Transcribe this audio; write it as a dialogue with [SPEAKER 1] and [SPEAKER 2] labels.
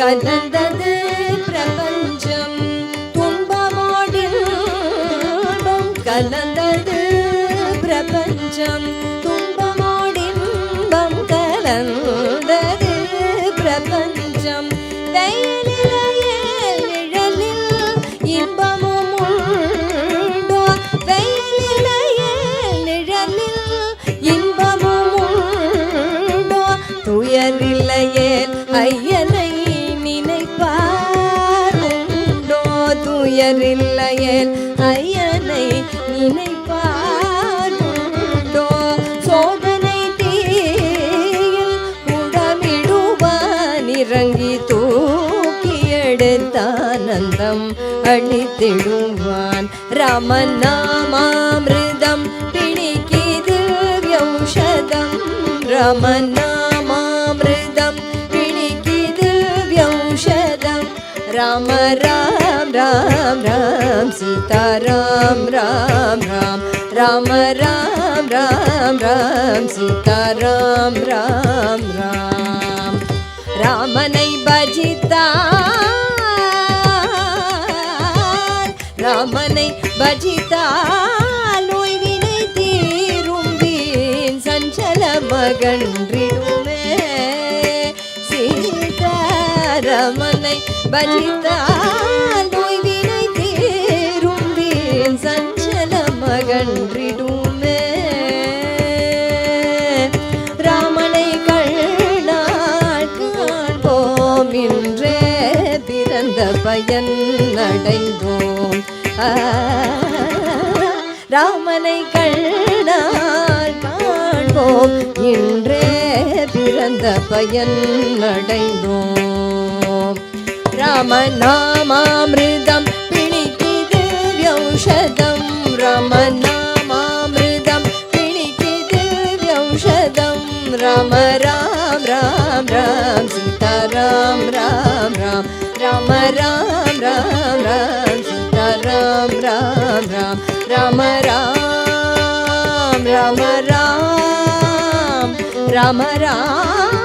[SPEAKER 1] கலந்தது பிரபஞ்சம் துன்பமோடின்பம் கலந்தது பிரபஞ்சம் துன்பமோடின்பம் கலந்தது பிரபஞ்சம் வெயிலிலே நிழலில் இன்பமும் உண்டோ வெயிலிலே நிழலில் இன்பமும் உண்டோ துயரில்லையே ஐயனை நினைப்பாருண்டோ துயரில்லையே ஐயனை நினைப்பாருண்டோ சோதனை தீயில் உடமிடுவான் இறங்கி தூக்கி எடுத்தானந்தம் அளித்திடுவான் ராமநாமாமிருதம் பிணிக்கிது ஔஷதம் ராமநாமாமிருதம் பிணிக்கிது ஔஷதம் ராம ராம் ராம் ராம் சீதாராம் ராம் ராம் ராம ராம் ராம் ராம் சீதாராம் ராம் ராம் ராமனை பஜித்தால் ராமனை பஜித்தால் நோய்வினை தீரும் வீண் சஞ்சல மகன்றிடுமே சீதாராமனை பஜித்தால் நோய்வினை தீரும் வீண் சஞ்சல மகன்றிடுமே ராமனை கண்ணால் காண்போம் இன்றே பிறந்த பயன் அடைந்தோம் ராமனை கண்ணால் காண்போம் இன்றே பிறந்த பயன் அடைந்தோம் ராமநாமாமிருதம் பிணிக்கிது ஔஷதம் ராமநாமாமிருதம் பிணிக்கிது ஔஷதம் ராம ராம் ராம் ராம் சீதாராம் ராம் ராம் ராம ராம் ராம் ராம் சீதாராம் ராம் ராம் ராம ராம் ராம ராம் ராம ராம்